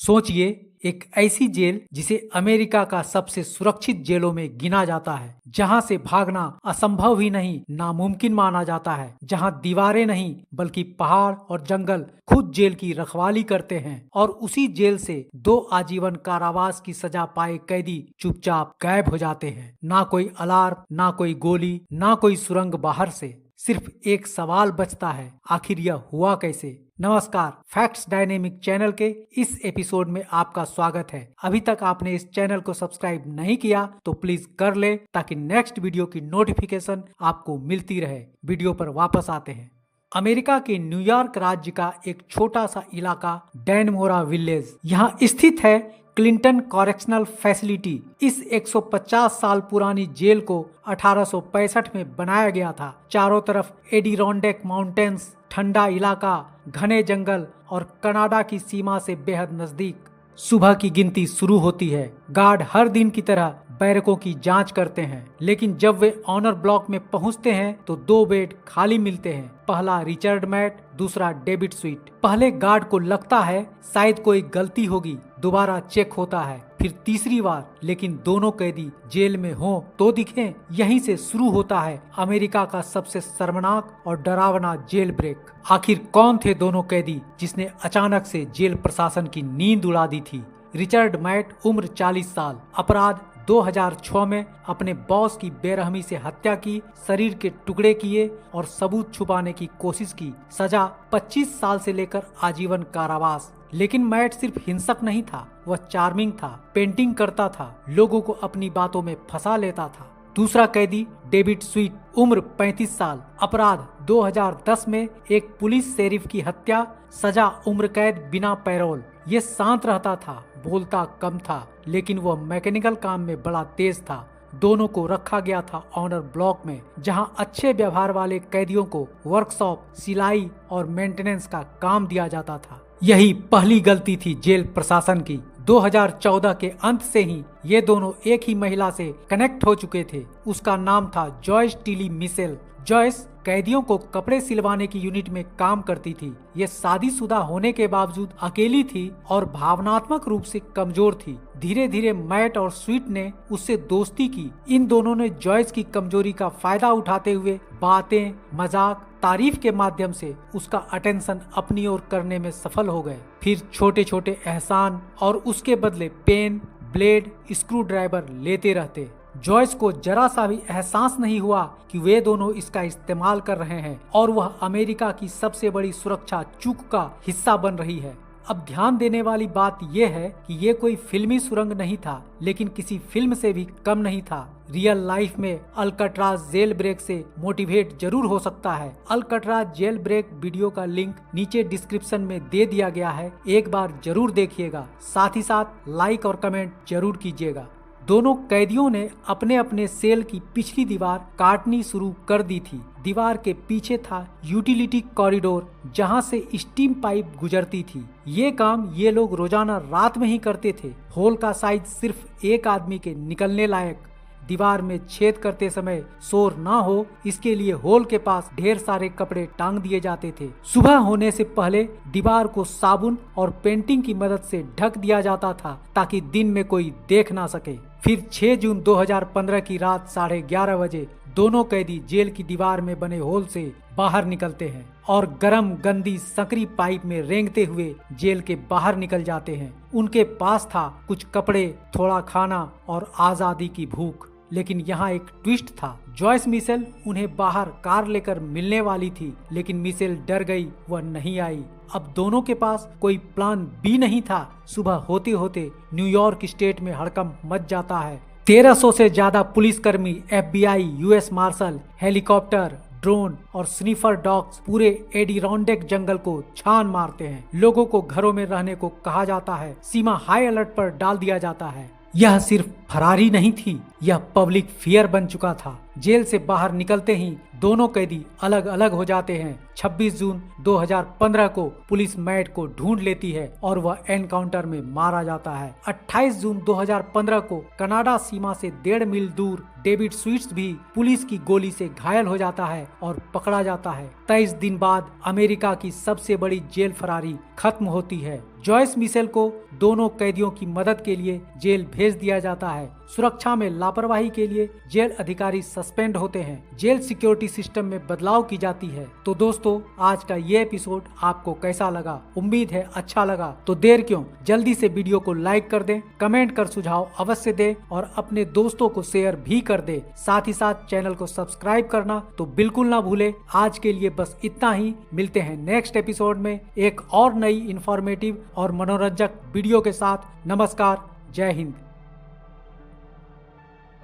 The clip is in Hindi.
सोचिए, एक ऐसी जेल जिसे अमेरिका का सबसे सुरक्षित जेलों में गिना जाता है, जहां से भागना असंभव ही नहीं नामुमकिन माना जाता है, जहां दीवारें नहीं बल्कि पहाड़ और जंगल खुद जेल की रखवाली करते हैं, और उसी जेल से 2 आजीवन कारावास की सजा पाए कैदी चुपचाप गायब हो जाते हैं। ना कोई अलार्म, ना कोई गोली, ना कोई सुरंग बाहर से। सिर्फ एक सवाल बचता है, आखिर यह हुआ कैसे? नमस्कार, फैक्ट्स डायनेमिक चैनल के इस एपिसोड में आपका स्वागत है। अभी तक आपने इस चैनल को सब्सक्राइब नहीं किया तो प्लीज कर ले, ताकि नेक्स्ट वीडियो की नोटिफिकेशन आपको मिलती रहे। वीडियो पर वापस आते हैं। अमेरिका के न्यूयॉर्क राज्य का एक छोटा सा इलाका डैनमोरा विलेज, यहाँ स्थित है क्लिंटन कॉरेक्शनल फैसिलिटी। इस 150 साल पुरानी जेल को 1865 में बनाया गया था। चारों तरफ एडिरोंडेक माउंटेन्स, ठंडा इलाका, घने जंगल और कनाडा की सीमा से बेहद नजदीक। सुबह की गिनती शुरू होती है। गार्ड हर दिन की तरह बैरकों की जांच करते हैं, लेकिन जब वे ऑनर ब्लॉक में पहुंचते हैं तो 2 बेड खाली मिलते हैं। पहला रिचर्ड मैट, दूसरा डेविड स्वीट। पहले गार्ड को लगता है शायद कोई गलती होगी, दोबारा चेक होता है, फिर तीसरी बार, लेकिन दोनों कैदी जेल में हो तो दिखें। यहीं से शुरू होता है अमेरिका का सबसे शर्मनाक और डरावना जेल ब्रेक। आखिर कौन थे दोनों कैदी जिसने अचानक से जेल प्रशासन की नींद उड़ा दी थी? रिचर्ड मैट, उम्र 40 साल, अपराध 2006 में अपने बॉस की बेरहमी से हत्या की, शरीर के टुकड़े किए और सबूत छुपाने की कोशिश की। सजा 25 साल से लेकर आजीवन कारावास। लेकिन मैट सिर्फ हिंसक नहीं था, वह चार्मिंग था, पेंटिंग करता था, लोगों को अपनी बातों में फंसा लेता था। दूसरा कैदी डेविड स्वीट, उम्र 35 साल, अपराध 2010 में एक पुलिस शेरिफ की हत्या, सजा उम्र कैद बिना पैरोल। ये शांत रहता था, बोलता कम था, लेकिन वह मैकेनिकल काम में बड़ा तेज था। दोनों को रखा गया था ऑनर ब्लॉक में, जहां अच्छे व्यवहार वाले कैदियों को वर्कशॉप, सिलाई और मेंटेनेंस का काम दिया जाता था। यही पहली गलती थी जेल प्रशासन की। 2014 के अंत से ही ये दोनों एक ही महिला से कनेक्ट हो चुके थे। उसका नाम था जॉयस टिली मिशेल। जॉयस कैदियों को कपड़े सिलवाने की यूनिट में काम करती थी। ये शादीशुदा होने के बावजूद अकेली थी और भावनात्मक रूप से कमजोर थी। धीरे धीरे मैट और स्वीट ने उससे दोस्ती की। इन दोनों ने जॉयस की कमजोरी का फायदा उठाते हुए बातें, मजाक, तारीफ के माध्यम से उसका अटेंशन अपनी ओर करने में सफल हो गए। फिर छोटे छोटे एहसान और उसके बदले पेन, ब्लेड, स्क्रू ड्राइवर लेते रहते। जॉयस को जरा सा भी एहसास नहीं हुआ कि वे दोनों इसका इस्तेमाल कर रहे हैं और वह अमेरिका की सबसे बड़ी सुरक्षा चूक का हिस्सा बन रही है। अब ध्यान देने वाली बात यह है कि ये कोई फिल्मी सुरंग नहीं था, लेकिन किसी फिल्म से भी कम नहीं था। रियल लाइफ में अल्काट्राज जेल ब्रेक से मोटिवेट जरूर हो सकता है। अल्काट्राज जेल ब्रेक वीडियो का लिंक नीचे डिस्क्रिप्शन में दे दिया गया है, एक बार जरूर देखिएगा। साथ ही साथ लाइक और कमेंट जरूर कीजिएगा। दोनों कैदियों ने अपने अपने सेल की पिछली दीवार काटनी शुरू कर दी थी। दीवार के पीछे था यूटिलिटी कॉरिडोर, जहां से स्टीम पाइप गुजरती थी। ये काम ये लोग रोजाना रात में ही करते थे। होल का साइज सिर्फ एक आदमी के निकलने लायक। दीवार में छेद करते समय शोर ना हो, इसके लिए होल के पास ढेर सारे कपड़े टांग दिए जाते थे। सुबह होने से पहले दीवार को साबुन और पेंटिंग की मदद से ढक दिया जाता था, ताकि दिन में कोई देख ना सके। फिर 6 जून 2015 की रात 11:30 बजे दोनों कैदी जेल की दीवार में बने होल से बाहर निकलते हैं और गरम गंदी संकरी पाइप में रेंगते हुए जेल के बाहर निकल जाते हैं। उनके पास था कुछ कपड़े, थोड़ा खाना और आजादी की भूख। लेकिन यहाँ एक ट्विस्ट था। जॉयस मिशेल उन्हें बाहर कार लेकर मिलने वाली थी, लेकिन मिशेल डर गई, वह नहीं आई। अब दोनों के पास कोई प्लान बी नहीं था। सुबह होते होते न्यूयॉर्क स्टेट में हड़कंप मच जाता है। 1300 से ज्यादा पुलिसकर्मी, FBI, US marshal, helicopter, drone और स्नीफर डॉग्स पूरे एडिरोंडेक जंगल को छान मारते हैं। लोगों को घरों में रहने को कहा जाता है। सीमा हाई अलर्ट पर डाल दिया जाता है। यह सिर्फ फरारी नहीं थी, यह पब्लिक फियर बन चुका था। जेल से बाहर निकलते ही दोनों कैदी अलग अलग हो जाते हैं। 26 जून 2015 को पुलिस मैट को ढूंढ लेती है और वह एनकाउंटर में मारा जाता है। 28 जून 2015 को कनाडा सीमा से 1.5 मील दूर डेविड स्वीट्स भी पुलिस की गोली से घायल हो जाता है और पकड़ा जाता है। 23 दिन बाद अमेरिका की सबसे बड़ी जेल फरारी खत्म होती है। जॉयस मिशेल को दोनों कैदियों की मदद के लिए जेल भेज दिया जाता है। सुरक्षा में लापरवाही के लिए जेल अधिकारी सस्पेंड होते हैं। जेल सिक्योरिटी सिस्टम में बदलाव की जाती है। तो दोस्तों, आज का ये एपिसोड आपको कैसा लगा? उम्मीद है अच्छा लगा। तो देर क्यों, जल्दी से वीडियो को लाइक कर दें, कमेंट कर सुझाव अवश्य दें और अपने दोस्तों को शेयर भी कर दें। साथ ही साथ चैनल को सब्सक्राइब करना तो बिल्कुल ना भूले। आज के लिए बस इतना ही। मिलते हैं नेक्स्ट एपिसोड में एक और नई इंफॉर्मेटिव और मनोरंजक वीडियो के साथ। नमस्कार, जय हिंद।